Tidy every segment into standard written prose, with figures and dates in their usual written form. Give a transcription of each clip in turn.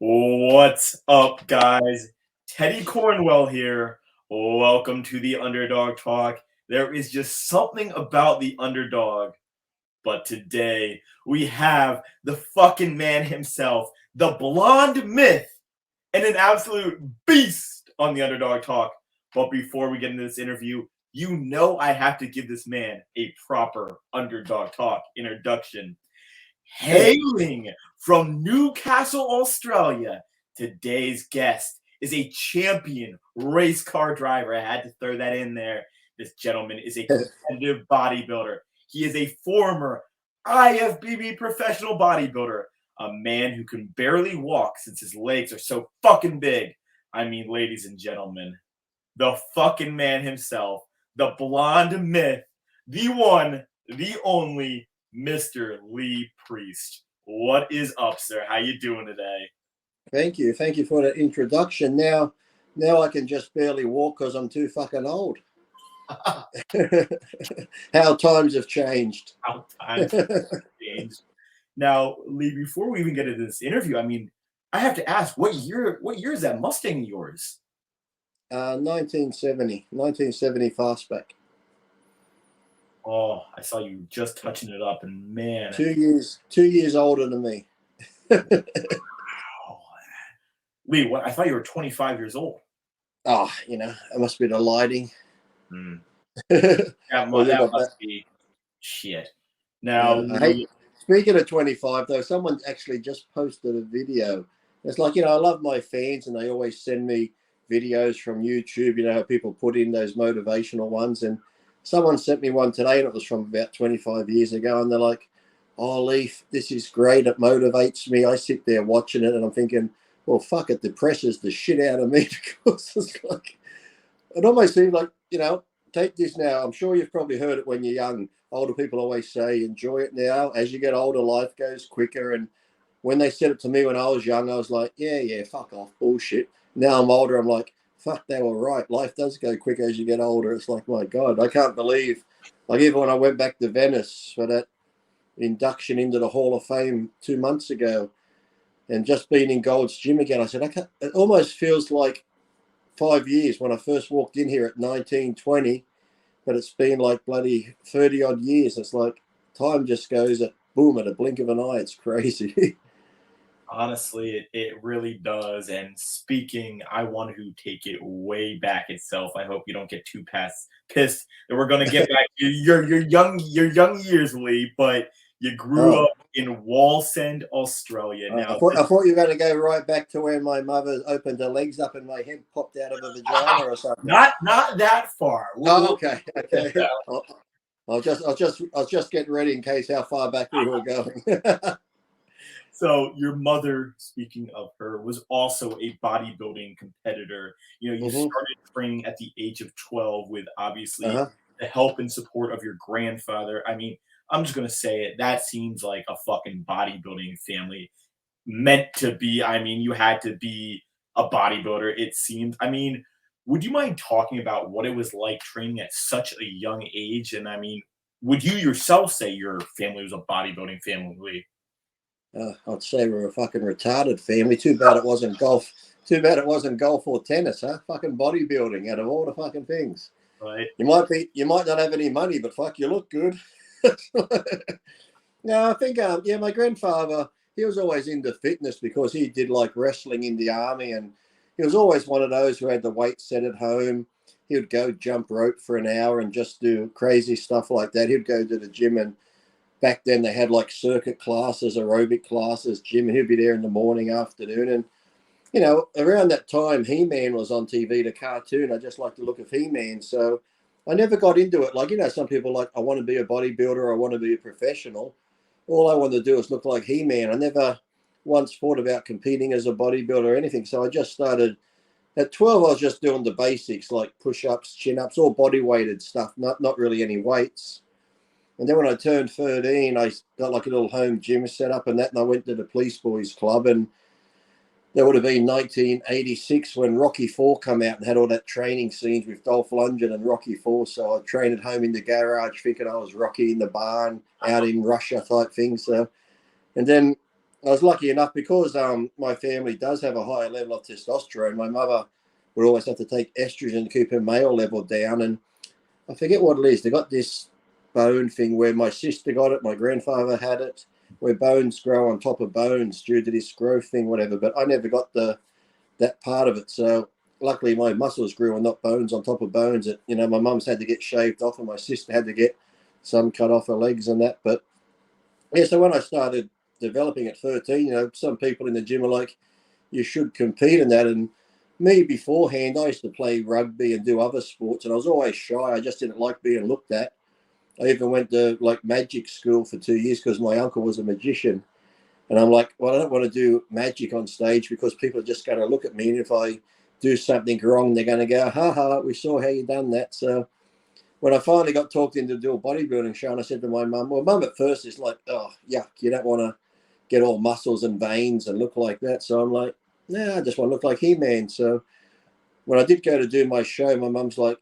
What's up, guys? Teddy Cornwell here. Welcome to the Underdog Talk. There is just something about the underdog. But today we have the fucking man himself, the blonde myth, and an absolute beast on the Underdog Talk. But before we get into this interview, you know I have to give this man a proper Underdog Talk introduction. Hailing from Newcastle, Australia, today's guest is a champion race car driver. I had to throw that in there. This gentleman is a competitive bodybuilder. He is a former IFBB professional bodybuilder, a man who can barely walk since his legs are so fucking big. I mean, ladies and gentlemen, the fucking man himself, the blonde myth, the one, the only, Mr. Lee Priest. What is up, sir? How you doing today? Thank you for the introduction. Now I can just barely walk because I'm too fucking old. How times have changed. How times have changed. Now, Lee, before we even get into this interview, I mean, I have to ask, what year is that Mustang of yours? 1970 fastback. Oh, I saw you just touching it up, and man, 2 years older than me. Wow. Lee, what? I thought you were 25 years old. Oh, it must be the lighting. That must be shit. Now, speaking of 25, though, someone actually just posted a video. It's like, I love my fans, and they always send me videos from YouTube, how people put in those motivational ones. And someone sent me one today, and it was from about 25 years ago. And they're like, "Oh, Leaf, this is great. It motivates me." I sit there watching it, and I'm thinking, well, fuck, it depresses the shit out of me because it's like, it almost seems like, take this now. I'm sure you've probably heard it when you're young. Older people always say, enjoy it now. As you get older, life goes quicker. And when they said it to me when I was young, I was like, yeah, fuck off, bullshit. Now I'm older, I'm like, fuck, they were right. Life does go quicker as you get older. It's like, my God, I can't believe, like even when I went back to Venice for that induction into the Hall of Fame 2 months ago and just being in Gold's Gym again, I said, it almost feels like 5 years when I first walked in here at 19, 20, but it's been like bloody 30 odd years. It's like time just goes at boom, at a blink of an eye. It's crazy. Honestly, it really does. And speaking, I want to take it way back itself. I hope you don't get too pissed that we're going to get back to your young years, Lee. But you grew up in Wallsend, Australia. Now, I thought you were going to go right back to when my mother opened her legs up and my head popped out of a vagina or something. Not that far. Okay. I'll just get ready in case how far back we were going. So your mother, speaking of her, was also a bodybuilding competitor. You started training at the age of 12 with obviously the help and support of your grandfather. I mean, I'm just going to say it. That seems like a fucking bodybuilding family meant to be. I mean, you had to be a bodybuilder, it seemed. I mean, would you mind talking about what it was like training at such a young age? And I mean, would you yourself say your family was a bodybuilding family? I'd say we're a fucking retarded family. Too bad it wasn't golf. Too bad it wasn't golf or tennis, huh? Fucking bodybuilding out of all the fucking things. Right. You might not have any money, but fuck, you look good. No, I think my grandfather, he was always into fitness because he did like wrestling in the army, and he was always one of those who had the weight set at home. He would go jump rope for an hour and just do crazy stuff like that. He'd go to the gym, and back then they had like circuit classes, aerobic classes, gym, and he'd be there in the morning, afternoon. And, around that time, He-Man was on TV, the cartoon. I just like the look of He-Man. So I never got into it. Like, some people like, I want to be a bodybuilder, I want to be a professional. All I wanted to do is look like He-Man. I never once thought about competing as a bodybuilder or anything. So I just started, at 12, I was just doing the basics like push-ups, chin-ups, all body-weighted stuff, not really any weights. And then when I turned 13, I got like a little home gym set up and I went to the Police Boys Club, and that would have been 1986 when Rocky IV come out and had all that training scenes with Dolph Lundgren and Rocky IV. So I trained at home in the garage, thinking I was Rocky in the barn, out in Russia type thing. So, and then I was lucky enough because my family does have a higher level of testosterone. My mother would always have to take estrogen to keep her male level down, and I forget what it is. They got this bone thing where my sister got it, my grandfather had it, where bones grow on top of bones due to this growth thing, whatever. But I never got that part of it. So luckily, my muscles grew and not bones on top of bones. It, you know, my mum's had to get shaved off, and my sister had to get some cut off her legs and that. But yeah, so when I started developing at 13, you know, some people in the gym are like, you should compete in that. And me beforehand, I used to play rugby and do other sports, and I was always shy. I just didn't like being looked at. I even went to like magic school for 2 years because my uncle was a magician. And I'm like, well, I don't want to do magic on stage because people are just going to look at me. And if I do something wrong, they're going to go, ha ha, we saw how you done that. So when I finally got talked into do a bodybuilding show, and I said to my mum, well, mum at first is like, oh, yuck, you don't want to get all muscles and veins and look like that. So I'm like, nah, I just want to look like He-Man. So when I did go to do my show, my mum's like,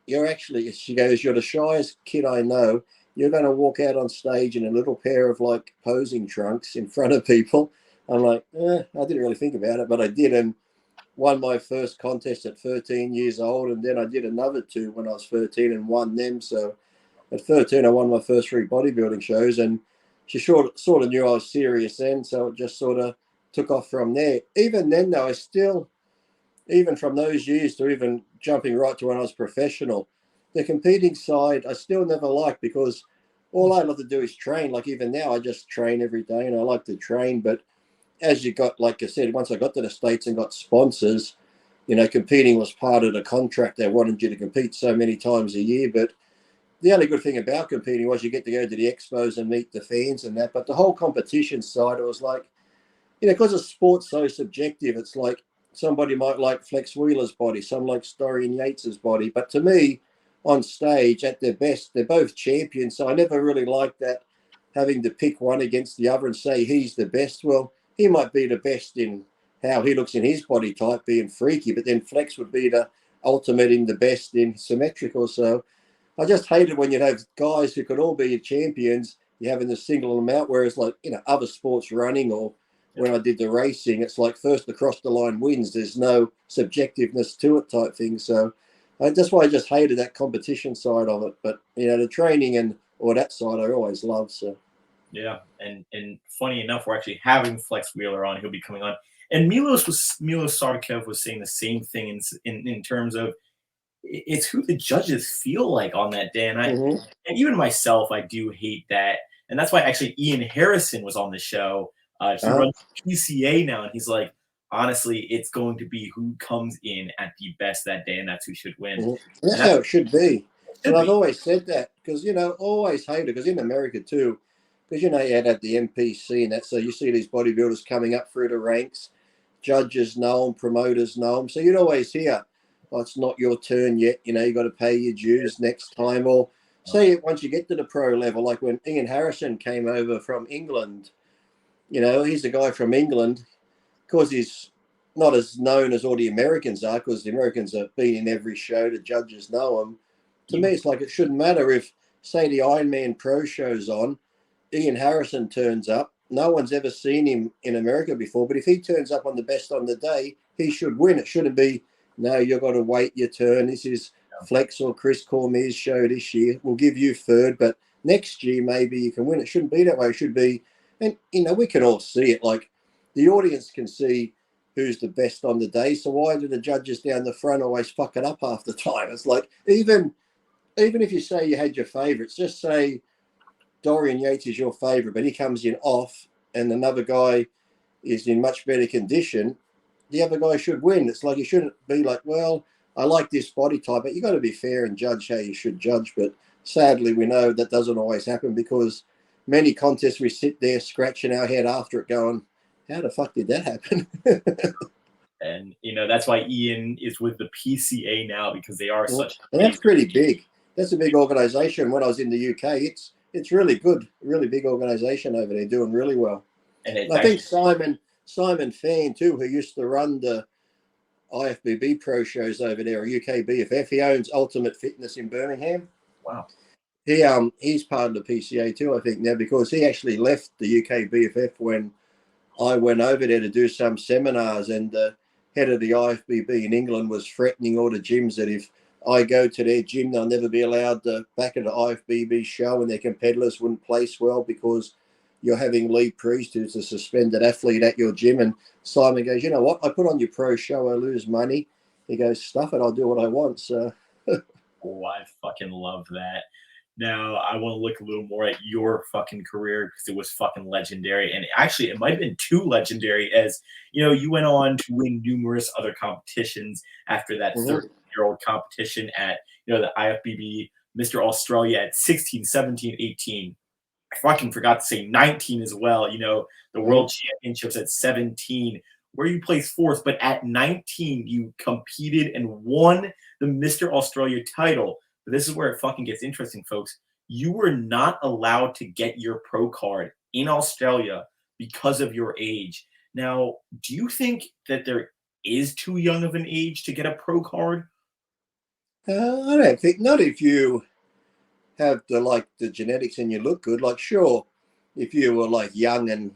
you're actually, she goes, you're the shyest kid I know. You're going to walk out on stage in a little pair of like posing trunks in front of people. I'm like, I didn't really think about it, but I did. And won my first contest at 13 years old. And then I did another two when I was 13 and won them. So at 13, I won my first 3 bodybuilding shows. And she sort of knew I was serious then. So it just sort of took off from there. Even then, though, I still, even from those years to even jumping right to when I was professional, the competing side I still never liked because all I love to do is train. Like even now, I just train every day and I like to train. But as you got, like I said, once I got to the States and got sponsors, you know, competing was part of the contract. They wanted you to compete so many times a year. But the only good thing about competing was you get to go to the expos and meet the fans and that. But the whole competition side, it was like, you know, because the sport's so subjective, it's like somebody might like Flex Wheeler's body, some like Dorian Yates's body. But to me, on stage, at their best, they're both champions. So I never really liked that having to pick one against the other and say he's the best. Well, he might be the best in how he looks in his body type, being freaky, but then Flex would be the ultimate in the best in symmetrical. So I just hated when you'd have guys who could all be champions, you having to single them out. Whereas, like, you know, other sports running or when I did the racing, it's like first across the line wins. There's no subjectiveness to it type thing. So that's why I just hated that competition side of it. But, you know, the training and or that side I always loved. So. Yeah, and funny enough, we're actually having Flex Wheeler on. He'll be coming on, and Milos Sarkev was saying the same thing in terms of it's who the judges feel like on that day, and Mm-hmm. and even myself, I do hate that, and that's why actually Ian Harrison was on the show. He Uh-huh. runs PCA now, and he's like, honestly, it's going to be who comes in at the best that day, and that's who should win, Mm-hmm. That's and that's how it should be. what it And should I've be. always said that because, you know, always hated it because in America too, because, you know, you had the NPC and that. So you see these bodybuilders coming up through the ranks, judges know them, promoters know them. So you'd always hear, oh, it's not your turn yet. You know, you got to pay your dues next time. Or say once you get to the pro level, like when Ian Harrison came over from England, you know, he's a guy from England because he's not as known as all the Americans are, because the Americans have been in every show, the judges know him. To me, You it's like it shouldn't matter if, say, the Iron Man Pro show's on, Ian Harrison turns up. No one's ever seen him in America before, but if he turns up on the best on the day, he should win. It shouldn't be, no, you've got to wait your turn. This is Flex or Chris Cormier's show this year. We'll give you third, but next year maybe you can win. It shouldn't be that way. It should be, and you know, we can all see it. Like the audience can see who's the best on the day. So why do the judges down the front always fuck it up half the time? It's like even if you say you had your favourites, just say Dorian Yates is your favourite, but he comes in off and another guy is in much better condition, the other guy should win. It's like you shouldn't be like, well, I like this body type, but you got to be fair and judge how you should judge. But sadly, we know that doesn't always happen because many contests we sit there scratching our head after it going, how the fuck did that happen? and that's why Ian is with the PCA now because they are And such that's pretty big. That's a big organisation. When I was in the UK, it's really good, really big organisation over there, doing really well. and it's And I think actually Simon Fan too, who used to run the IFBB pro shows over there, or UK BFF. He owns Ultimate Fitness in Birmingham. wow. He's part of the PCA too, I think now, because he actually left the UK BFF when I went over there to do some seminars, and the head of the IFBB in England was threatening all the gyms that if I go to their gym, they'll never be allowed back at the IFBB show, and their competitors wouldn't place well because you're having Lee Priest, who's a suspended athlete, at your gym. And Simon goes, you know what? I put on your pro show, I lose money. He goes, stuff it, I'll do what I want. So, Oh, I fucking love that. Now, I want to look a little more at your fucking career because it was fucking legendary. And actually, it might have been too legendary as, you went on to win numerous other competitions after that mhm. 30-year-old competition at, the IFBB Mr. Australia at 16, 17, 18. I fucking forgot to say 19 as well. The World Championships at 17, where you placed fourth, but at 19, you competed and won the Mr. Australia title. But this is where it fucking gets interesting, folks. You were not allowed to get your pro card in Australia because of your age. Now, do you think that there is too young of an age to get a pro card? I don't think, not if you have the genetics and you look good. Like, sure, if you were like young and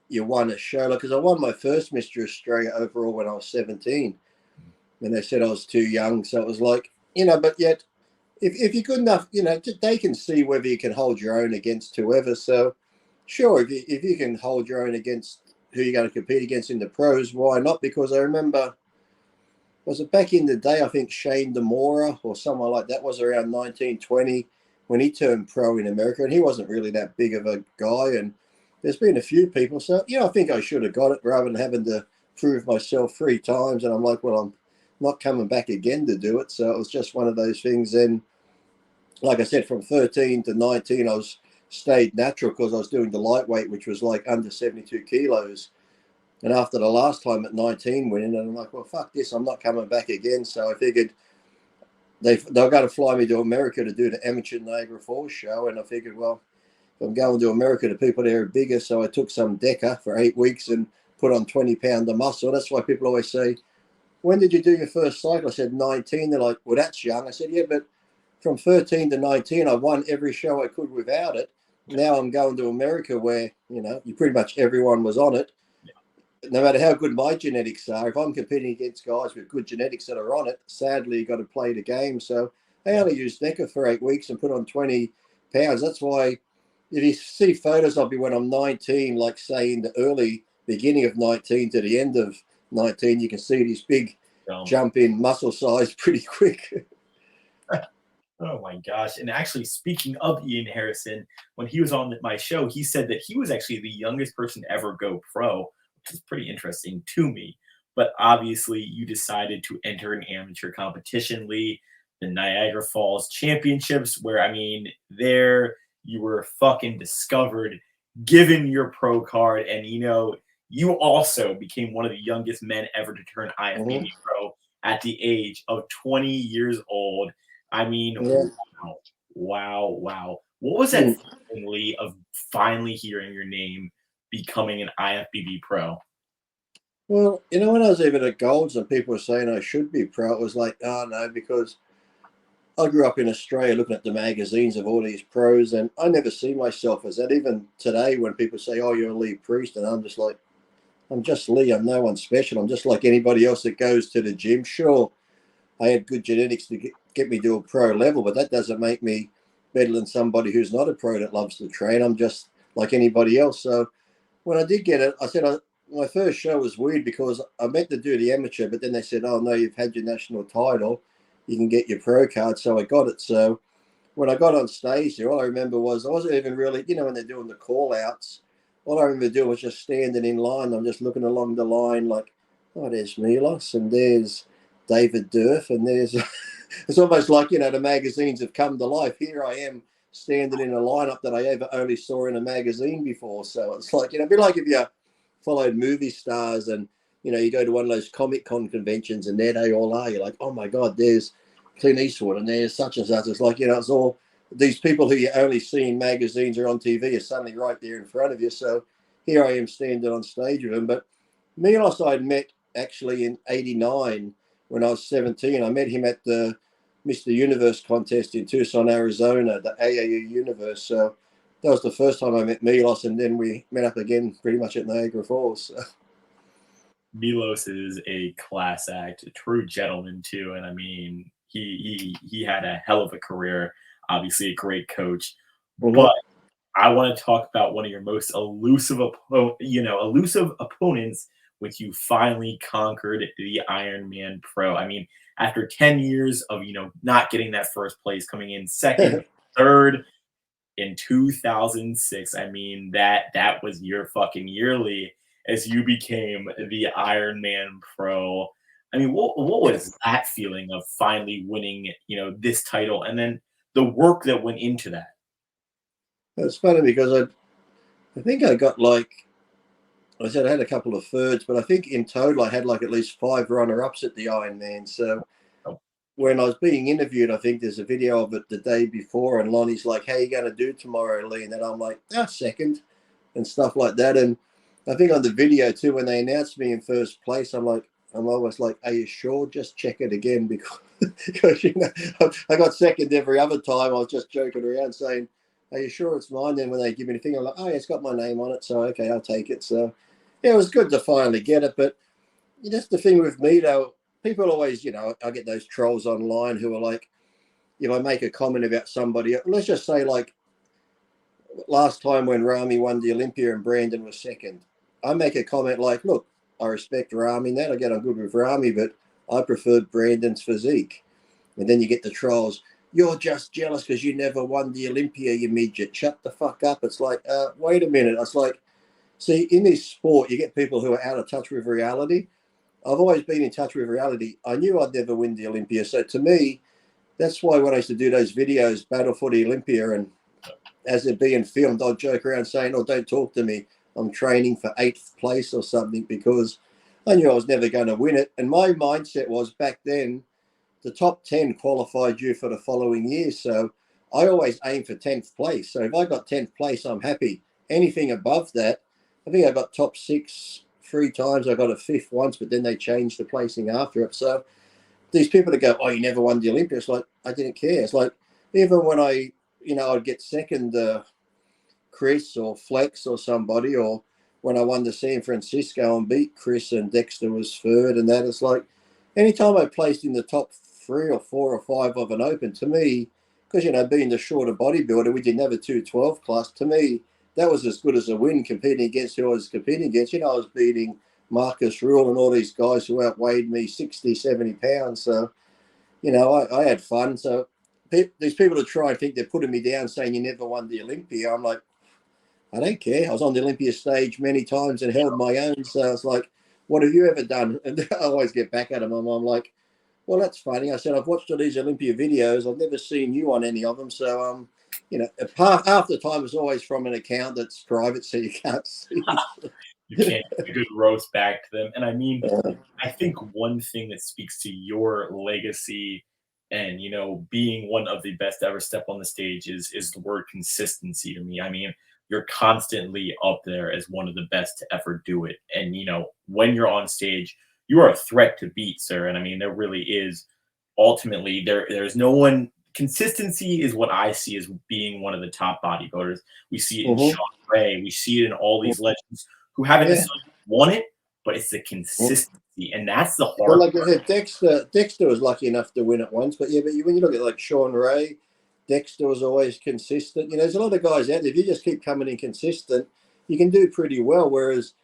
you won a show, because I won my first Mr. Australia overall when I was 17, and they said I was too young. So it was like, but yet, if you're good enough, they can see whether you can hold your own against whoever. So, sure, if you can hold your own against who you're going to compete against in the pros, why not? Because I remember, was it back in the day? I think Shane Demora or someone like that was around 1920 when he turned pro in America, and he wasn't really that big of a guy. And there's been a few people. So, I think I should have got it rather than having to prove myself 3 times. And I'm like, well, I'm not coming back again to do it. So it was just one of those things. Then, like I said, from 13 to 19, I stayed natural because I was doing the lightweight, which was like under 72 kilos. And after the last time at 19 winning, and I'm like, well, fuck this, I'm not coming back again. So I figured they're going to fly me to America to do the amateur Niagara Falls show. And I figured, well, if I'm going to America, the people there are bigger. So I took some Deca for 8 weeks and put on 20 pounds of muscle. That's why people always say, when did you do your first cycle? I said 19. They're like, well, that's young. I said, yeah, but from 13 to 19, I won every show I could without it. Now I'm going to America where, you pretty much everyone was on it. No matter how good my genetics are, if I'm competing against guys with good genetics that are on it, sadly, you've got to play the game. So I only used DECA for 8 weeks and put on 20 pounds. That's why if you see photos of me when I'm 19, like say in the early beginning of 19 to the end of 19, you can see this big jump in muscle size pretty quick. Oh my gosh. And actually, speaking of Ian Harrison, when he was on my show, he said that he was actually the youngest person to ever go pro, which is pretty interesting to me. But obviously, you decided to enter an amateur competition, Lee, the Niagara Falls Championships, where, there you were fucking discovered, given your pro card. And, you also became one of the youngest men ever to turn IFBB pro at the age of 20 years old. Yeah. Wow. What was that feeling, Lee, of finally hearing your name becoming an IFBB pro? Well, when I was even at Golds and people were saying I should be pro, it was like, oh no, because I grew up in Australia looking at the magazines of all these pros, and I never see myself as that. Even today, when people say, oh, you're Lee Priest, and I'm just like, I'm just Lee. I'm no one special. I'm just like anybody else that goes to the gym. Sure, I had good genetics to get me to a pro level, but that doesn't make me better than somebody who's not a pro that loves to train. I'm just like anybody else. So when I did get it, I said my first show was weird because I meant to do the amateur, but then they said, oh, no, you've had your national title. You can get your pro card. So I got it. So when I got on stage there, all I remember was I wasn't even really, when they're doing the call outs, all I remember doing was just standing in line. I'm just looking along the line like, oh, there's Milos and there's David Durf and there's it's almost like the magazines have come to life. Here I am standing in a lineup that I ever only saw in a magazine before. So it's like it'd be like if you followed movie stars and you go to one of those Comic-Con conventions and there they all are. You're like, oh my god, there's Clint Eastwood and there's such and such. It's like it's all these people who you only see in magazines or on TV are suddenly right there in front of you. So here I am standing on stage with them. But Milos I'd met actually in '89 when I was 17. I met him at the Mr. Universe contest in Tucson, Arizona, the AAU Universe. So that was the first time I met Milos, and then we met up again pretty much at Niagara Falls. So. Milos is a class act, a true gentleman too, and I mean, he had a hell of a career. Obviously, a great coach, Mm-hmm. but I want to talk about one of your most elusive opponents when you finally conquered the Ironman Pro. I mean, after 10 years of not getting that first place, coming in second, third in 2006. I mean, that was your fucking yearly as you became the Ironman Pro. I mean, what was that feeling of finally winning, this title, and then the work that went into that? It's funny because I think I got like I said I had a couple of thirds, but I think in total I had like at least 5 runner-ups at the Ironman. So Oh, when I was being interviewed, I think there's a video of it the day before, and Lonnie's like, "How you going to do tomorrow, Lee?" And then I'm like, second," and stuff like that. And I think on the video too, when they announced me in first place, I'm always like, "Are you sure? Just check it again," because I got second every other time. I was just joking around saying, "Are you sure it's mine?" Then when they give me the thing, I'm like, "Oh, yeah, it's got my name on it, so okay, I'll take it." So yeah, it was good to finally get it. But that's the thing with me, though. People always, I get those trolls online who are like, if I make a comment about somebody, let's just say like last time when Rami won the Olympia and Brandon was second, I make a comment like, look, I respect Rami and that. I get on good with Rami, but I preferred Brandon's physique. And then you get the trolls. You're just jealous because you never won the Olympia, you midget. Shut the fuck up. It's like, wait a minute. It's like, see, in this sport, you get people who are out of touch with reality. I've always been in touch with reality. I knew I'd never win the Olympia. So to me, that's why when I used to do those videos, Battle for the Olympia, and as they're being filmed, I'd joke around saying, "Oh, don't talk to me. I'm training for 8th place or something," because I knew I was never going to win it. And my mindset was back then, the top 10 qualified you for the following year. So I always aim for 10th place. So if I got 10th place, I'm happy. Anything above that, I think I got top 6 3 times. I got a 5th once, but then they changed the placing after it. So these people that go, "Oh, you never won the Olympia," it's like, I didn't care. It's like, even when I'd get second, Chris or Flex or somebody, or when I won the San Francisco and beat Chris and Dexter was third, and that, it's like, anytime I placed in the top 3 or 4 or 5 of an open, to me, because, being the shorter bodybuilder, we didn't have a 212 class. To me, that was as good as a win competing against who I was competing against. I was beating Marcus Rule and all these guys who outweighed me 60, 70 pounds. So, I had fun. So these people who try and think they're putting me down saying you never won the Olympia, I'm like, I don't care. I was on the Olympia stage many times and held my own. So I was like, what have you ever done? And I always get back at them. I'm like, well, that's funny. I said, I've watched all these Olympia videos. I've never seen you on any of them. So, half the time it's always from an account that's private, so you can't see. you can't get a good roast back to them. And I mean, I think one thing that speaks to your legacy and being one of the best to ever step on the stage is the word consistency to me. I mean, you're constantly up there as one of the best to ever do it. And when you're on stage, you are a threat to beat, sir. And I mean, there really is ultimately there's no one. Consistency is what I see as being one of the top bodybuilders. We see it in Mm-hmm. Sean Ray. We see it in all these legends who haven't Yeah. necessarily won it, but it's the consistency, and that's the Well, hard like I part. said, Dexter was lucky enough to win it once, but yeah, when you look at like Sean Ray, Dexter was always consistent. There's a lot of guys out there. If you just keep coming in consistent, you can do pretty well. Whereas,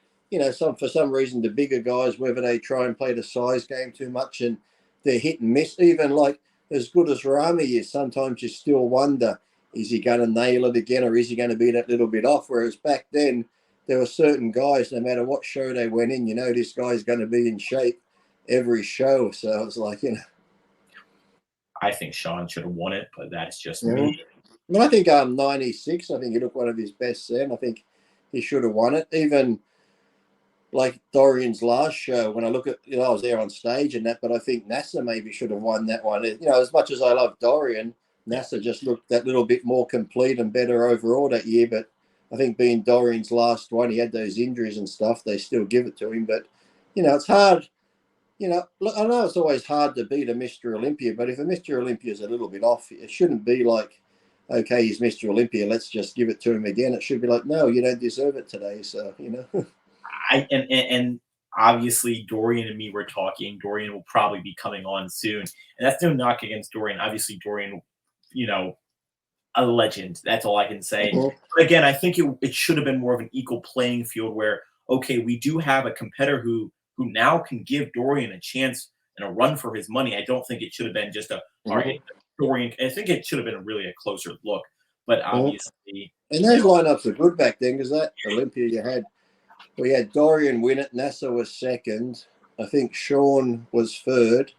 for some reason, the bigger guys, whether they try and play the size game too much and they're hit and miss, even like as good as Rami is, sometimes you still wonder, is he going to nail it again, or is he going to be that little bit off? Whereas back then, there were certain guys, no matter what show they went in, this guy's going to be in shape every show. So it's like, I think Sean should have won it, but that's just you know. me. But I think 96, I think he looked one of his best then. I think he should have won it. Even like Dorian's last show, when I look at, I was there on stage and that, but I think NASA maybe should have won that one. As much as I love Dorian, Yeah, NASA just looked that little bit more complete and better overall that year. But I think being Dorian's last one, he had those injuries and stuff. They still give it to him. But, it's hard. Look, I know it's always hard to beat a Mr. Olympia, but if a Mr. Olympia is a little bit off, it shouldn't be like okay, he's Mr. Olympia, let's just give it to him again. It should be like, no, you don't deserve it today. So, And obviously Dorian and me were talking. Dorian will probably be coming on soon, and that's no knock against Dorian. Obviously, Dorian, you know, a legend. That's all I can say. Mhm. But again, I think it should have been more of an equal playing field where, okay, we do have a competitor who now can give Dorian a chance and a run for his money. I don't think it should have been just a all Mhm. right, Dorian. I think it should have been really a closer look. But Mhm. obviously, And you those know, lineups are good back then because that Olympia we had Dorian win it, Nasser was second, I think Sean was third,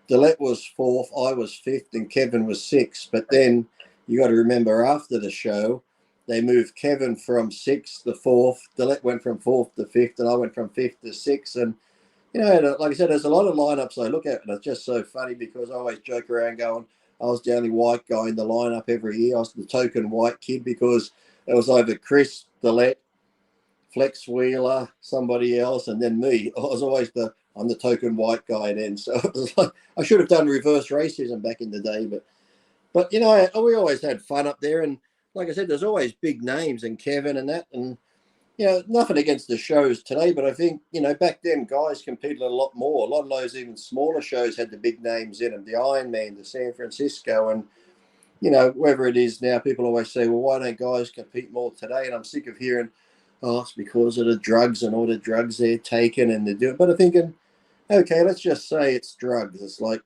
Dillette was fourth, I was fifth, and Kevin was sixth. But then you got to remember after the show, they moved Kevin from sixth to fourth, Dillette went from fourth to fifth, and I went from fifth to sixth. And like I said, there's a lot of lineups I look at, and it's just so funny because I always joke around going, I was the only white guy in the lineup every year. I was the token white kid because it was either Chris, Dillette, Flex Wheeler, somebody else, and then me. I'm the token white guy then. So it was like, I should have done reverse racism back in the day, but we always had fun up there. And like I said, there's always big names and Kevin and that, and nothing against the shows today, but I think back then guys competed a lot more. A lot of those even smaller shows had the big names in them, the Ironman, the San Francisco, and whether it is now, people always say, well, why don't guys compete more today? And I'm sick of hearing, oh, it's because of the drugs and all the drugs they're taking and they do it. But I'm thinking, okay, let's just say it's drugs. It's like,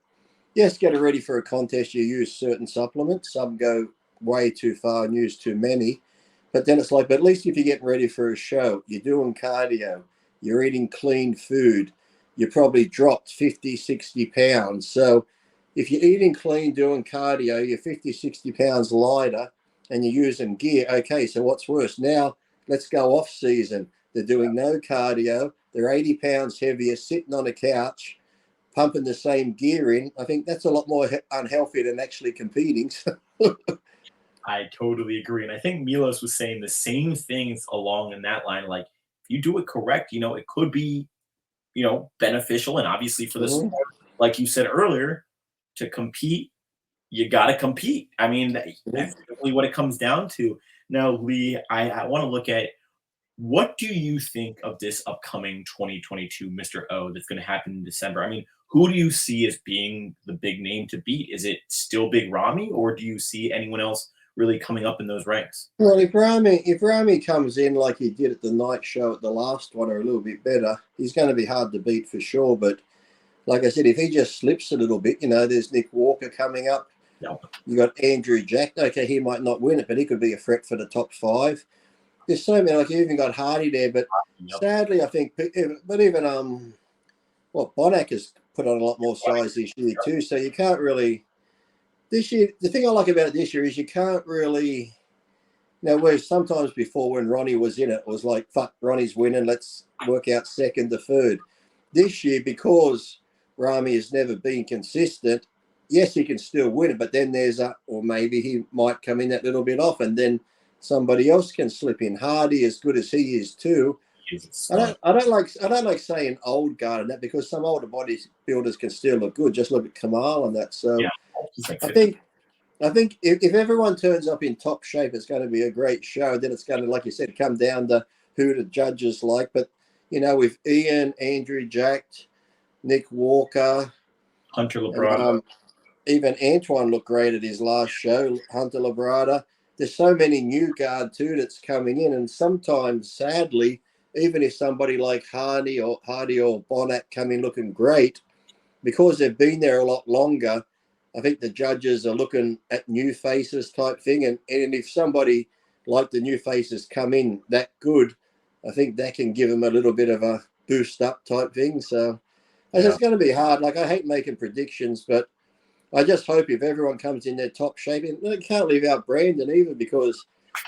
yes, get ready for a contest, you use certain supplements. Some go way too far and use too many. But then it's like, but at least if you're getting ready for a show, you're doing cardio, you're eating clean food, you probably dropped 50, 60 pounds. So if you're eating clean, doing cardio, you're 50, 60 pounds lighter and you're using gear. Okay, so what's worse? Now let's go off season. They're doing no cardio. They're 80 pounds heavier, sitting on a couch, pumping the same gear in. I think that's a lot more unhealthy than actually competing. I totally agree. And I think Milos was saying the same things along in that line. Like, if you do it correct, it could be, beneficial. And obviously for the Mhm. sport, like you said earlier, to compete, you got to compete. I mean, Mhm. that's really what it comes down to. Now, Lee, I want to look at what do you think of this upcoming 2022 Mr. O that's going to happen in December? I mean, who do you see as being the big name to beat? Is it still Big Ramy, or do you see anyone else really coming up in those ranks? Well, if Rami comes in like he did at the night show at the last one, or a little bit better, he's going to be hard to beat for sure. But like I said, if he just slips a little bit, there's Nick Walker coming up. No. You got Andrew Jack. Okay, he might not win it, but he could be a threat for the top five. There's so many. Like you even got Hardy there, but Yep. sadly, I think. But even Bonac has put on a lot more size this year too. So you can't really. This year, the thing I like about it this year is you can't really. Where sometimes before when Ronnie was in it, it was like, fuck, Ronnie's winning, let's work out second to third. This year, because Rami has never been consistent, yes, he can still win it, but then or maybe he might come in that little bit off, and then somebody else can slip in. Hardy, as good as he is too. I don't like saying old guard and that because some older bodybuilders can still look good. Just look at Kamal and that. So Yeah. He's like I 50. think I think if everyone turns up in top shape, it's going to be a great show. Then it's going to, like you said, come down to who the judges like. But, with Ian, Andrew Jack, Nick Walker, Hunter and Labrada. even Antoine looked great at his last show, Hunter Labrada. There's so many new guard too that's coming in. And sometimes, sadly, even if somebody like Hardy or Bonac come in looking great, because they've been there a lot longer, I think the judges are looking at new faces type thing. And if somebody like the new faces come in that good, I think that can give them a little bit of a boost up type thing. So it's going to be hard. Like, I hate making predictions, but I just hope if everyone comes in their top shape, and they can't leave out Brandon either because,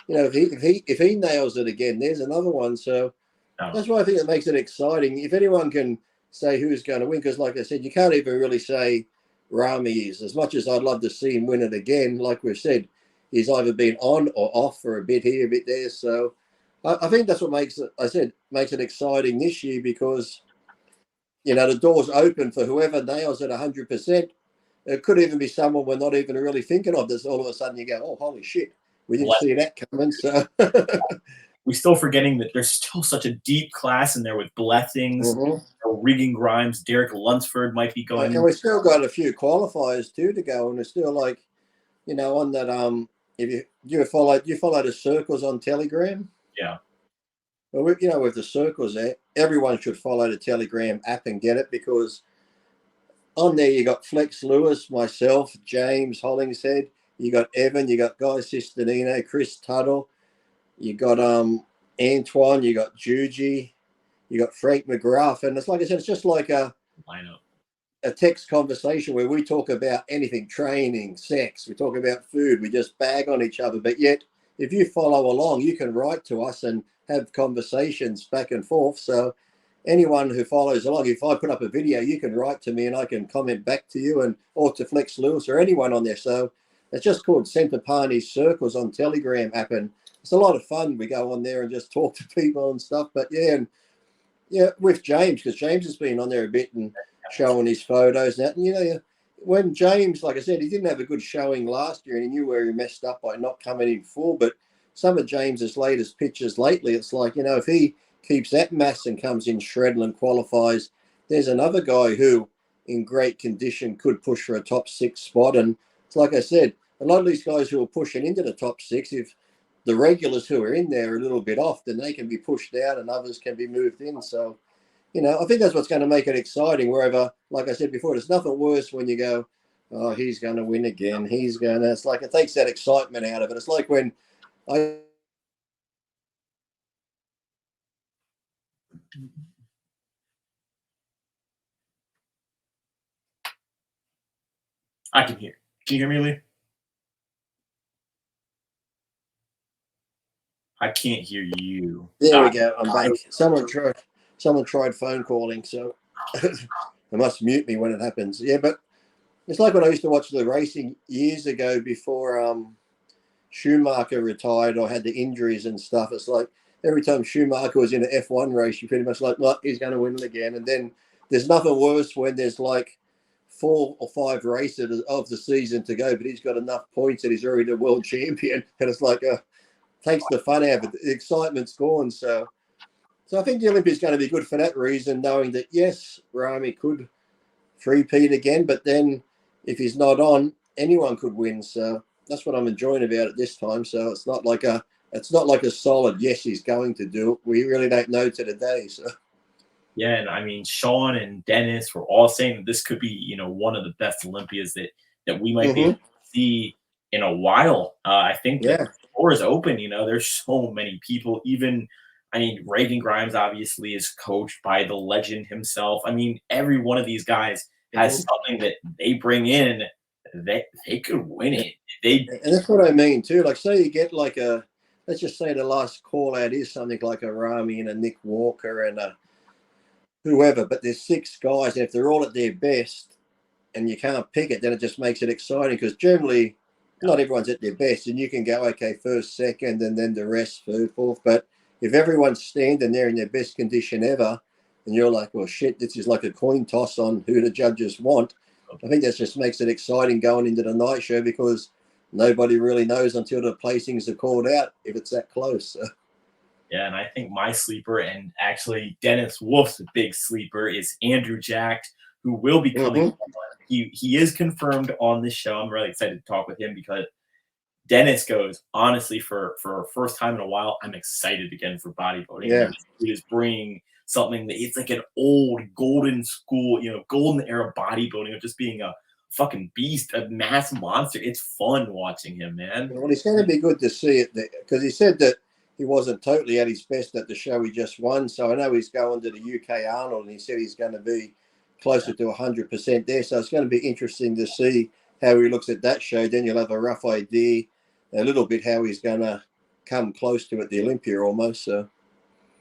if he nails it again, there's another one. So that's why I think it makes it exciting. If anyone can say who's going to win, because like I said, you can't even really say Rami is. As much as I'd love to see him win it again, like we've said, he's either been on or off for a bit here, a bit there. So I think that's what makes it exciting this year because, the door's open for whoever nails it 100%. it could even be someone we're not even really thinking of. There's all of a sudden you go, oh, holy shit, we didn't see that coming. So we're still forgetting that there's still such a deep class in there with Blessings, Regan Grimes, Derek Lunsford might be going. And we still got a few qualifiers too to go, and we're still like, you know, on that. If you follow the circles on Telegram. Yeah. Well, you know, with the circles there, everyone should follow the Telegram app and get it, because on there you got Flex Lewis, myself, James Hollingshead, you got Evan, you got Guy Sistanino, Chris Tuttle, you got Antoine, you got Juji, you got Frank McGrath, and it's like I said, it's just like a lineup. A text conversation where we talk about anything, training, sex, we talk about food, we just bag on each other. But yet, if you follow along, you can write to us and have conversations back and forth. So anyone who follows along, if I put up a video, you can write to me and I can comment back to you, and or to Flex Lewis or anyone on there. So it's just called Centre Parney Circles on Telegram app, and it's a lot of fun. We go on there and just talk to people and stuff. But yeah, with James, because James has been on there a bit and showing his photos and that. And, you know, when James, like I said, he didn't have a good showing last year, and he knew where he messed up by not coming in full. But some of James's latest pictures lately, it's like, you know, if he keeps that mass and comes in shredded and qualifies, there's another guy who, in great condition, could push for a top 6 spot. And it's like I said, a lot of these guys who are pushing into the top 6, if the regulars who are in there are a little bit off, then they can be pushed out and others can be moved in. So, you know, I think that's what's going to make it exciting. Wherever, like I said before, there's nothing worse when you go, oh, he's going to win again. It's like, it takes that excitement out of it. It's like when I can hear. Can you hear me, Lee? I can't hear you. There we go. I'm back. Someone tried phone calling, so they must mute me when it happens. Yeah, but it's like when I used to watch the racing years ago before Schumacher retired or had the injuries and stuff. It's like every time Schumacher was in an F1 race, you pretty much like, well, he's going to win it again. And then there's nothing worse when there's like 4 or 5 races of the season to go, but he's got enough points that he's already the world champion. And it's like, takes the fun out of it. The excitement's gone. So I think the Olympics going to be good for that reason, knowing that, yes, Rami could three-peat again, but then if he's not on, anyone could win. So that's what I'm enjoying about it this time. So it's not like a solid, yes, he's going to do it. We really don't know to the day. So. Yeah, and I mean, Sean and Dennis were all saying that this could be, you know, one of the best Olympias that we might be able to see in a while. I think that the door is open. You know, there's so many people. Even, I mean, Regan Grimes obviously is coached by the legend himself. I mean, every one of these guys has something that they bring in. They could win it. And that's what I mean too. Like, say you get like let's just say the last call out is something like a Rami and a Nick Walker and a whoever, but there's 6 guys, and if they're all at their best and you can't pick it, then it just makes it exciting, because generally not everyone's at their best, and you can go, okay, first, second, and then the rest, third, fourth. But if everyone's standing there in their best condition ever, and you're like, well, shit, this is like a coin toss on who the judges want, I think that just makes it exciting going into the night show, because nobody really knows until the placings are called out if it's that close. So. Yeah, and I think my sleeper, and actually Dennis Wolf's big sleeper, is Andrew Jack, who will be coming. He is confirmed on this show. I'm really excited to talk with him, because Dennis goes, honestly, for first time in a while, I'm excited again for bodybuilding. Yeah. He is bringing something that it's like an old golden school, you know, golden era bodybuilding of just being a fucking beast, a mass monster. It's fun watching him, man. Well, it's going to be good to see it, because he said that he wasn't totally at his best at the show he just won. So I know he's going to the UK Arnold, and he said he's going to be closer to 100% there. So it's going to be interesting to see how he looks at that show. Then you'll have a rough idea a little bit how he's going to come close to at the Olympia almost. So.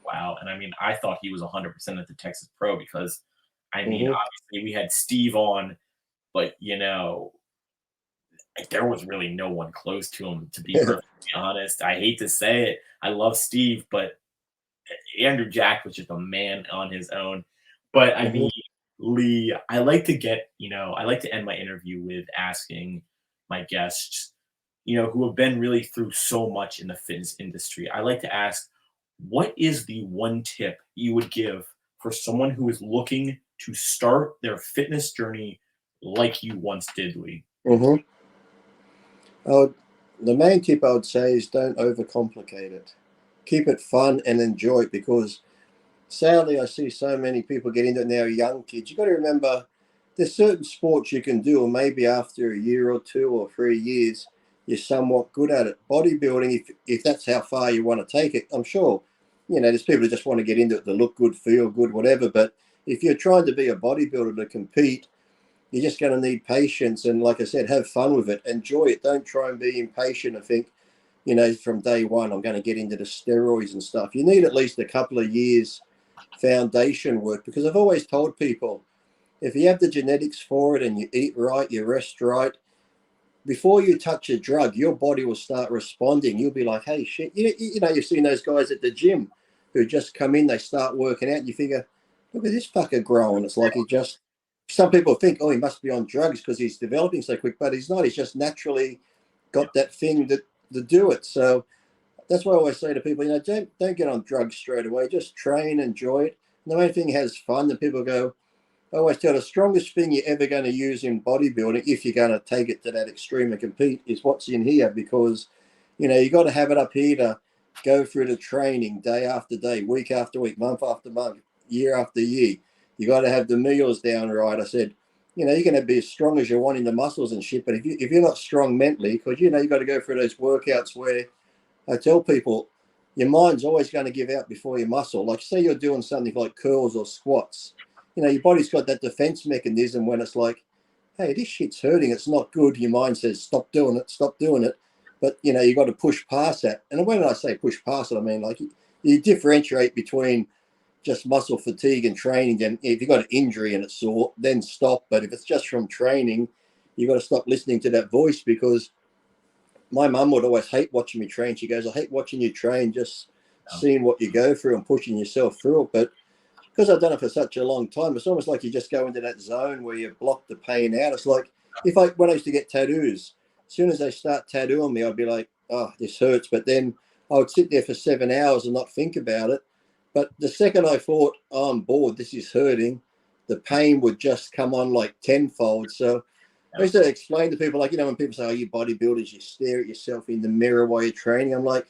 Wow. And I mean, I thought he was 100% at the Texas Pro, because, I mean, obviously we had Steve on, but, you know, there was really no one close to him, to be perfectly honest. I hate to say it. I love Steve, but Andrew Jack was just a man on his own. But I mean, Lee, I like to get, I like to end my interview with asking my guests, who have been really through so much in the fitness industry. I like to ask, what is the one tip you would give for someone who is looking to start their fitness journey like you once did, Lee? Mm-hmm. The main tip I would say is don't overcomplicate it. Keep it fun and enjoy it, because sadly I see so many people get into it now, young kids. You've got to remember there's certain sports you can do, or maybe after a year or 2 or 3 years, you're somewhat good at it. Bodybuilding, if that's how far you want to take it, I'm sure, there's people who just want to get into it to look good, feel good, whatever. But if you're trying to be a bodybuilder to compete, you're just going to need patience. And like I said, have fun with it. Enjoy it. Don't try and be impatient and think, from day one, I'm going to get into the steroids and stuff. You need at least a couple of years foundation work, because I've always told people, if you have the genetics for it and you eat right, you rest right, before you touch a drug, your body will start responding. You'll be like, hey, shit. You've seen those guys at the gym who just come in, they start working out, and you figure, look at this fucker growing. It's like some people think, oh, he must be on drugs because he's developing so quick, but he's not. He's just naturally got that thing to do it. So that's why I always say to people, don't get on drugs straight away. Just train, enjoy it. And the main thing, has fun. And people go, I always tell the strongest thing you're ever going to use in bodybuilding, if you're going to take it to that extreme and compete, is what's in here, because, you got to have it up here to go through the training day after day, week after week, month after month, year after year. You got to have the meals down right. I said, you're going to be as strong as you want in the muscles and shit, but if you're not strong mentally, because, you got to go through those workouts where I tell people, your mind's always going to give out before your muscle. Like, say you're doing something like curls or squats, your body's got that defense mechanism when it's like, hey, this shit's hurting, it's not good. Your mind says, stop doing it, stop doing it. But, you got to push past that. And when I say push past it, I mean, like, you differentiate between just muscle fatigue and training. And if you've got an injury and it's sore, then stop. But if it's just from training, you've got to stop listening to that voice, because my mum would always hate watching me train. She goes, I hate watching you train, just seeing what you go through and pushing yourself through it. But because I've done it for such a long time, it's almost like you just go into that zone where you block the pain out. It's like when I used to get tattoos, as soon as they start tattooing me, I'd be like, oh, this hurts. But then I would sit there for 7 hours and not think about it. But the second I thought, oh, I'm bored, this is hurting, the pain would just come on like tenfold. So I used to explain to people, like, when people say, oh, you bodybuilders, you stare at yourself in the mirror while you're training. I'm like,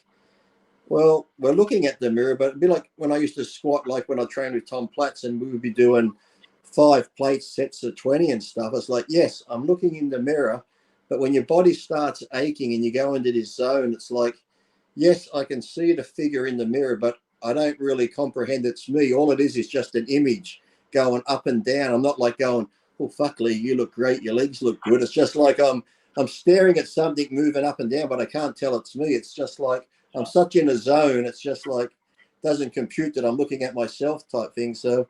well, we're looking at the mirror, but it'd be like when I used to squat, like when I trained with Tom Platz, and we would be doing 5 plate sets of 20 and stuff. It's like, yes, I'm looking in the mirror, but when your body starts aching and you go into this zone, it's like, yes, I can see the figure in the mirror, but I don't really comprehend it's me. All it is just an image going up and down. I'm not like going, oh, fuck, Lee, you look great, your legs look good. It's just like I'm staring at something moving up and down, but I can't tell it's me. It's just like I'm such in a zone. It's just like doesn't compute that I'm looking at myself type thing. So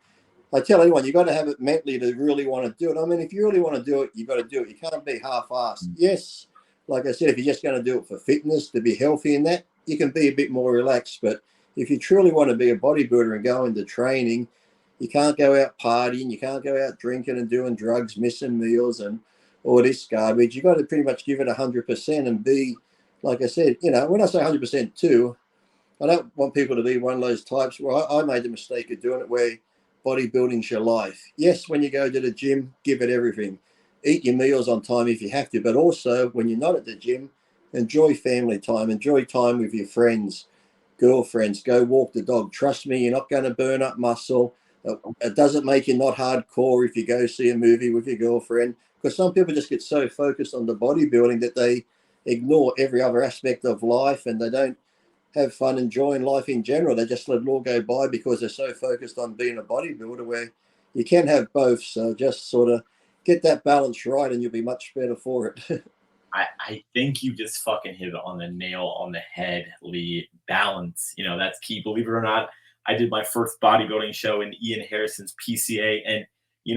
I tell anyone, you got to have it mentally to really want to do it. I mean, if you really want to do it, you got to do it. You can't be half-assed. Yes, like I said, if you're just going to do it for fitness, to be healthy in that, you can be a bit more relaxed. But if you truly want to be a bodybuilder and go into training, you can't go out partying, you can't go out drinking and doing drugs, missing meals and all this garbage. You got to pretty much give it 100% and be, like I said, when I say 100% too, I don't want people to be one of those types where I made the mistake of doing it, where bodybuilding's your life. Yes, when you go to the gym, give it everything. Eat your meals on time if you have to, but also when you're not at the gym, enjoy family time, enjoy time with your friends, girlfriends, go walk the dog. Trust me, you're not going to burn up muscle. It doesn't make you not hardcore if you go see a movie with your girlfriend, because some people just get so focused on the bodybuilding that they ignore every other aspect of life, and they don't have fun enjoying life in general. They just let it all go by because they're so focused on being a bodybuilder, where you can have both. So just sort of get that balance right and you'll be much better for it. I think you just fucking hit it on the nail on the head, Lee. Balance. That's key. Believe it or not, I did my first bodybuilding show in Ian Harrison's PCA, and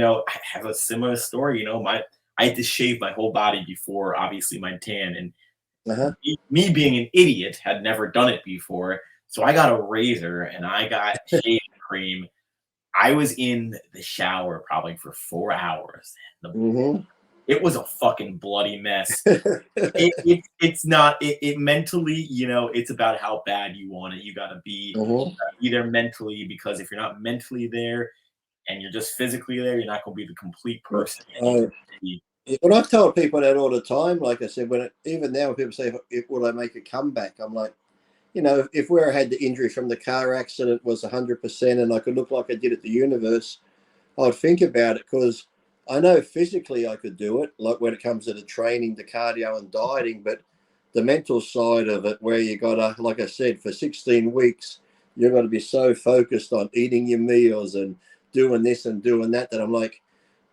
I have a similar story. I had to shave my whole body before, obviously, my tan, and Uh-huh. me being an idiot had never done it before, so I got a razor and I got shaving cream. I was in the shower probably for 4 hours. Mm-hmm. It was a fucking bloody mess. It's not it mentally, you know, it's about how bad you want it. You gotta be Mm-hmm. either mentally, because if you're not mentally there and you're just physically there, you're not gonna be the complete person that you Uh, need to be. when I tell people that all the time, like I said, even now when people say, "Will I make a comeback?" I'm like, you know, if where I had the injury from the car accident was 100% and I could look like I did at the universe, I'd think about it because I know physically I could do it, like when it comes to the training, the cardio and dieting, but the mental side of it, where you gotta, like I said, for 16 weeks, you're going to be so focused on eating your meals and doing this and doing that, that I'm like,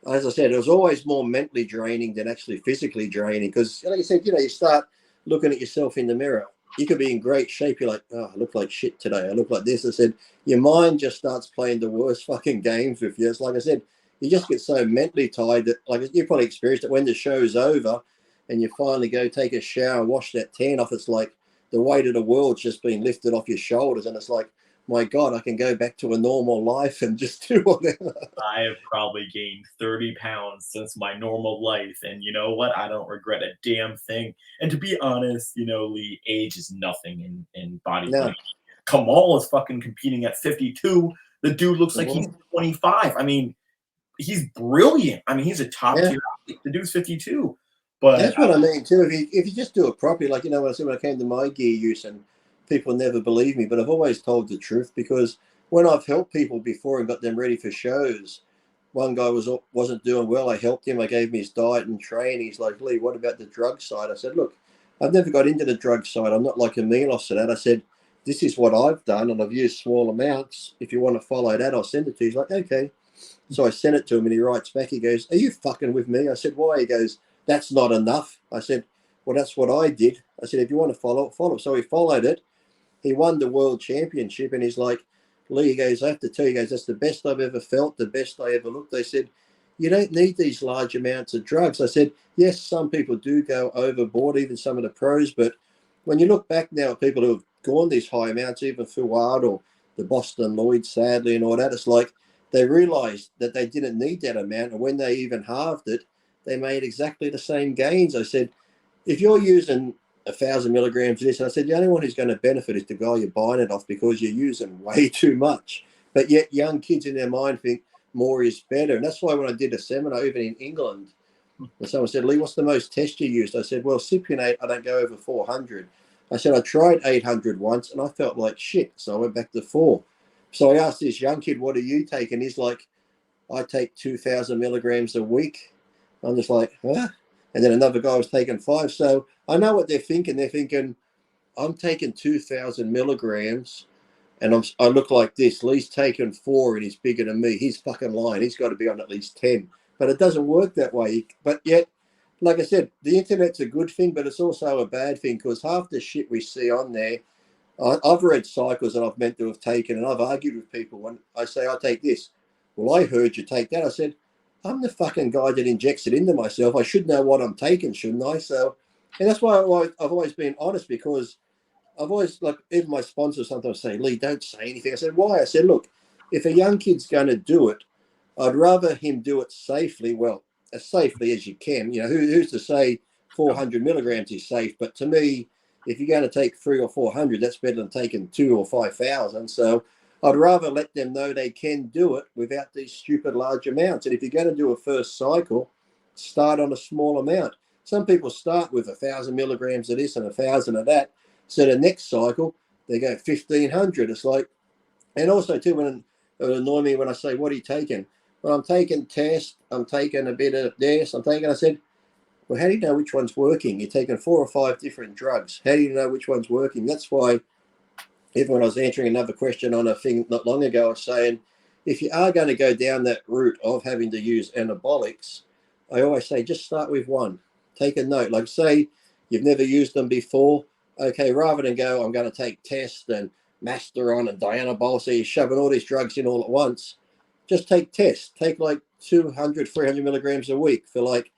as I said, it was always more mentally draining than actually physically draining. Because, like I said, you know, you start looking at yourself in the mirror. You could be in great shape. You're like, oh, I look like shit today. I look like this. I said, your mind just starts playing the worst fucking games with you. It's like I said, you just get so mentally tired that, like you probably experienced it when the show's over and you finally go take a shower, wash that tan off. It's like the weight of the world's just been lifted off your shoulders. And it's like, my God, I can go back to a normal life and just do whatever. I have probably gained 30 pounds since my normal life. And you know what? I don't regret a damn thing. And to be honest, you know, Lee, age is nothing in bodybuilding. No. Kamal is fucking competing at 52. The dude looks like he's Mhm. 25. I mean, he's brilliant. I mean, he's a top Yeah. tier athlete. The dude's 52. But That's what I mean too. If you just do it properly, like you know, when I said when I came to my gear use, and people never believe me, but I've always told the truth because when I've helped people before and got them ready for shows, one guy wasn't doing well. I helped him. I gave him his diet and training. He's like, Lee, what about the drug side? I said, look, I've never got into the drug side. I'm not like a Milos to that. I said, this is what I've done, and I've used small amounts. If you want to follow that, I'll send it to you. He's like, okay. So I sent it to him and he writes back, he goes, are you fucking with me? I said, why? He goes, that's not enough. I said, well, that's what I did. I said, if you want to follow it, follow. So he followed it. He won the world championship and he's like, Lee, he goes, I have to tell you, guys, that's the best I've ever felt, the best I ever looked. They said, you don't need these large amounts of drugs. I said, yes, some people do go overboard, even some of the pros, but when you look back now at people who have gone these high amounts, even Fuad or the Boston Lloyd, sadly, and all that, it's like they realized that they didn't need that amount. And when they even halved it, they made exactly the same gains. I said, if you're using 1,000 milligrams of this, and I said, the only one who's going to benefit is the guy you're buying it off because you're using way too much. But yet young kids in their mind think more is better. And that's why when I did a seminar, even in England, and someone said, Lee, what's the most test you used? I said, well, cypionate, I don't go over 400. I said, I tried 800 once and I felt like shit. So I went back to 4. So I asked this young kid, what are you taking? He's like, I take 2,000 milligrams a week. I'm just like, huh? And then another guy was taking 5. So I know what they're thinking. They're thinking, I'm taking 2,000 milligrams and I look like this. Lee's taking 4 and he's bigger than me. He's fucking lying. He's got to be on at least 10. But it doesn't work that way. But yet, like I said, the internet's a good thing, but it's also a bad thing because half the shit we see on there, I've read cycles that I've meant to have taken, and I've argued with people when I say I take this. Well, I heard you take that. I said, I'm the fucking guy that injects it into myself. I should know what I'm taking, shouldn't I? So, and that's why I've always been honest because I've always, like, even my sponsors sometimes say, Lee, don't say anything. I said, why? I said, look, if a young kid's going to do it, I'd rather him do it safely, well, as safely as you can. You know, who's to say 400 milligrams is safe? But to me, if you're going to take 300 or 400, that's better than taking 2,000 or 5,000. So I'd rather let them know they can do it without these stupid large amounts. And if you're going to do a first cycle, start on a small amount. Some people start with 1,000 milligrams of this and 1,000 of that. So the next cycle, they go 1,500. It's like, and also too, when it would annoy me when I say, what are you taking? Well, I'm taking test, I'm taking a bit of this, I said, well, how do you know which one's working? You're taking 4 or 5 different drugs. How do you know which one's working? That's why, even when I was answering another question on a thing not long ago, I was saying, if you are going to go down that route of having to use anabolics, I always say, just start with one. Take a note. Like, say you've never used them before. Okay, rather than go, I'm going to take test and Masteron and Dianabol, so you're shoving all these drugs in all at once. Just take test. Take like 200, 300 milligrams a week for like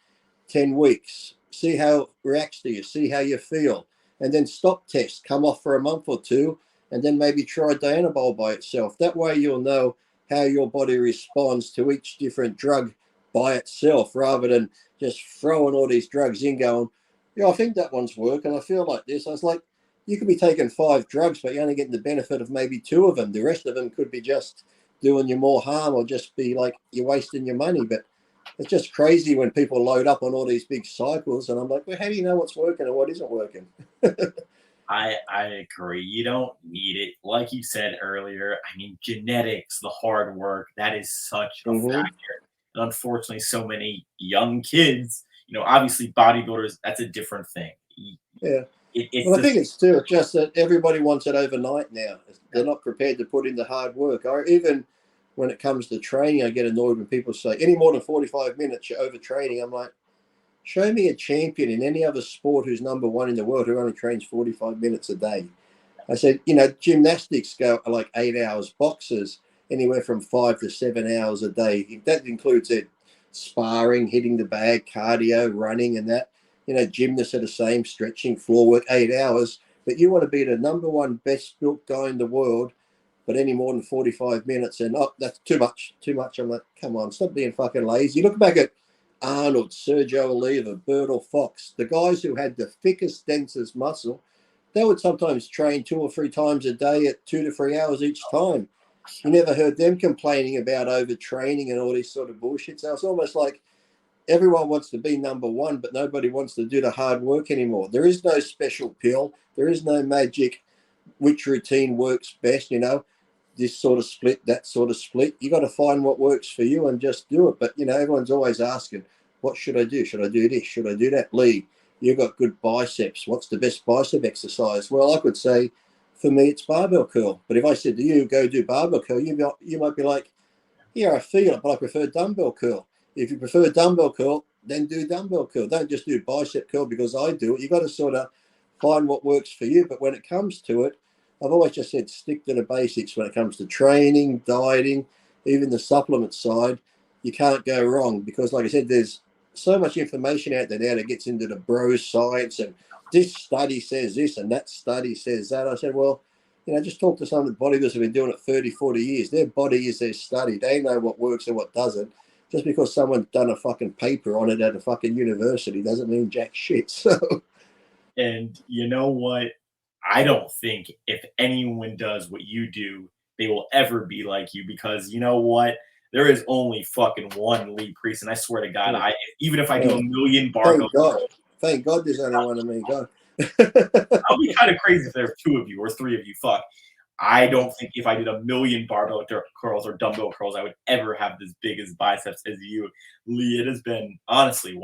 10 weeks. See how it reacts to you. See how you feel. And then stop test. Come off for a month or two and then maybe try Dianabol by itself. That way you'll know how your body responds to each different drug by itself, rather than just throwing all these drugs in, going, yeah, I think that one's working. I feel like this. I was like, you could be taking 5 drugs, but you're only getting the benefit of maybe 2 of them. The rest of them could be just doing you more harm, or just be like you're wasting your money. But it's just crazy when people load up on all these big cycles, and I'm like, well, how do you know what's working and what isn't working? I agree. You don't need it. Like you said earlier, I mean, genetics, the hard work, that is such a Mm-hmm. factor. And unfortunately, so many young kids, obviously bodybuilders, that's a different thing. Yeah. It's Well, I just think it's too just that everybody wants it overnight now. They're not prepared to put in the hard work. Or even when it comes to training, I get annoyed when people say any more than 45 minutes, you're overtraining. I'm like, show me a champion in any other sport who's #1 in the world who only trains 45 minutes a day. I said, gymnastics go like 8 hours, boxers anywhere from 5 to 7 hours a day. That includes it sparring, hitting the bag, cardio, running, and that. Gymnasts are the same, stretching, floor work, 8 hours. But you want to be the #1 best built guy in the world, but any more than 45 minutes, and that's too much, too much. I'm like, come on, stop being fucking lazy. Look back at Arnold, Sergio Oliva, Bert or Fox, the guys who had the thickest, densest muscle. They would sometimes train 2 or 3 times a day at 2 to 3 hours each time. You never heard them complaining about overtraining and all this sort of bullshit. So it's almost like everyone wants to be #1, but nobody wants to do the hard work anymore. There is no special pill. There is no magic which routine works best, this sort of split, that sort of split. You got to find what works for you and just do it. But, everyone's always asking, what should I do? Should I do this? Should I do that? Lee, you've got good biceps. What's the best bicep exercise? Well, I could say, for me, it's barbell curl. But if I said to you, go do barbell curl, you might be like, yeah, I feel it, but I prefer dumbbell curl. If you prefer dumbbell curl, then do dumbbell curl. Don't just do bicep curl because I do it. You got to sort of find what works for you. But when it comes to it, I've always just said stick to the basics when it comes to training, dieting, even the supplement side. You can't go wrong because, like I said, there's so much information out there now that gets into the bro science, and this study says this and that study says that. I said, well, just talk to some of the bodybuilders who've been doing it 30, 40 years. Their body is their study. They know what works and what doesn't. Just because someone's done a fucking paper on it at a fucking university doesn't mean jack shit. So, And you know what? I don't think if anyone does what you do, they will ever be like you, because you know what? There is only fucking one Lee Priest, and I swear to God, even if I do a million barbell thank God. curls, Thank God there's only one of me. God. I'll be kind of crazy if there's 2 of you or 3 of you. Fuck. I don't think if I did a million barbell curls or dumbbell curls, I would ever have as big as biceps as you, Lee. It has been honestly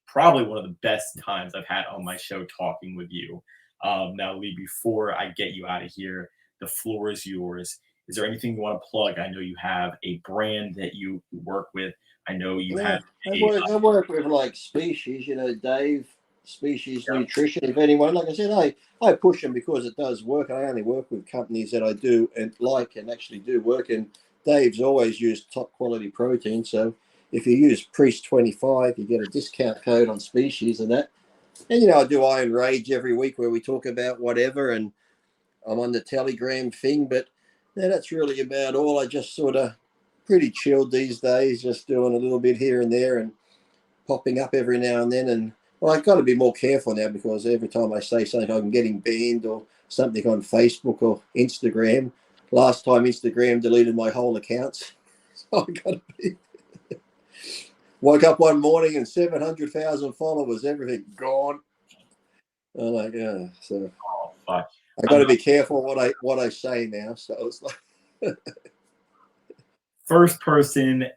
probably one of the best times I've had on my show talking with you. Now, Lee, before I get you out of here, the floor is yours. Is there anything you want to plug? I know you have a brand that you work with. I know you Yeah, have I work with like Species, Dave, Species Nutrition. If anyone, like I said, I push them because it does work. I only work with companies that I do and actually do work. And Dave's always used top quality protein. So if you use Priest 25, you get a discount code on Species and that. And I do Iron Rage every week where we talk about whatever, and I'm on the Telegram thing, but that's really about all. I just sort of pretty chilled these days, just doing a little bit here and there and popping up every now and then. And well, I've got to be more careful now because every time I say something, I'm getting banned or something on Facebook or Instagram. Last time Instagram deleted my whole accounts. So I got to be. Woke up one morning and 700,000 followers, everything gone. I'm like, yeah. So oh, fuck. I got to be careful what I say now. So it's like First person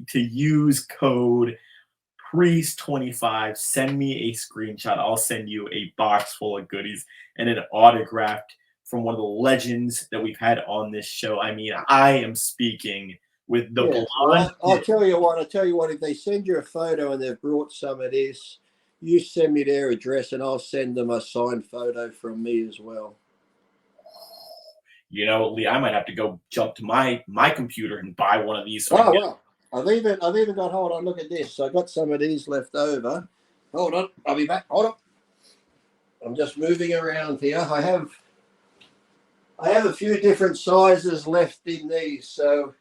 to use code Priest25, send me a screenshot. I'll send you a box full of goodies and an autographed from one of the legends that we've had on this show. I mean, I am speaking with the blonde. Well, I'll tell you what. If they send you a photo and they've brought some of this, you send me their address and I'll send them a signed photo from me as well. Lee, I might have to go jump to my computer and buy one of these. Well, I've even got. Hold on, look at this. I got some of these left over. Hold on, I'll be back. Hold on. I'm just moving around here. I have a few different sizes left in these, so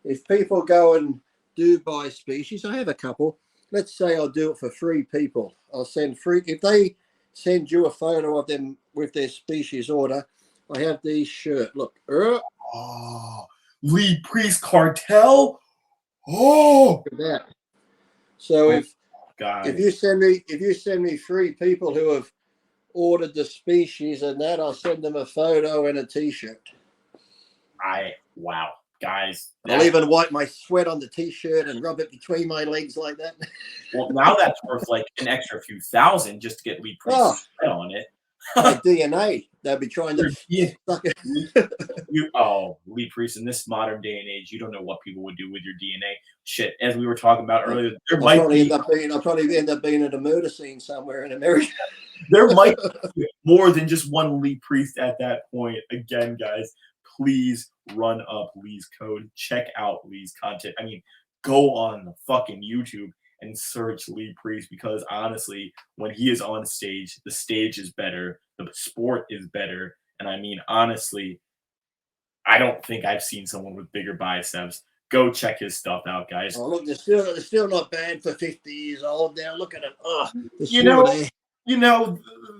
if people go and do buy species, I have a couple. Let's say I'll do it for 3 people. I'll send 3. If they send you a photo of them with their species order, I have these shirt. Look. Oh, Lee Priest cartel. Oh, Look at that. So if guys. you send me 3 people who have ordered the species and that, I'll send them a photo and a t-shirt. Wow, guys. I'll even wipe my sweat on the t-shirt and rub it between my legs like that. Well, now that's worth like an extra few thousand just to get Lee Priest's sweat on it. My DNA. They'll be trying to suck it. Lee Priest, in this modern day and age, you don't know what people would do with your DNA. Shit, as we were talking about earlier, I'll probably end up being at a murder scene somewhere in America. There might be more than just one Lee Priest at that point. Again, guys, please run up Lee's code. Check out Lee's content. I mean, go on the fucking YouTube and search Lee Priest, because honestly, when he is on stage, the stage is better, the sport is better, and I mean, honestly, I don't think I've seen someone with bigger biceps. Go check his stuff out, guys. Oh, look, they're still not bad for 50 years old now. Look at it.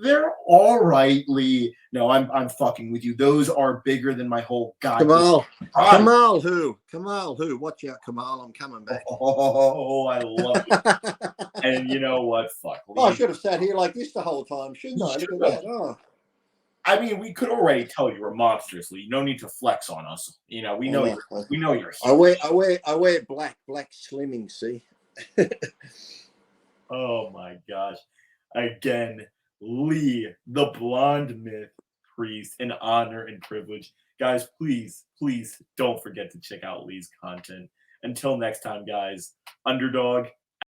They're all right, Lee. No, I'm fucking with you. Those are bigger than my whole Kamal who? Watch out, Kamal. I'm coming back. Oh, I love it. And you know what? Fuck. Lee. I should have sat here like this the whole time, shouldn't I? Look at that. Oh. I mean, we could already tell you were monstrous, Lee. No need to flex on us. We know you're. I wear black slimming. See. Oh my gosh. Again, Lee, the blonde myth priest, an honor and privilege. Guys, please don't forget to check out Lee's content. Until next time, guys, Underdog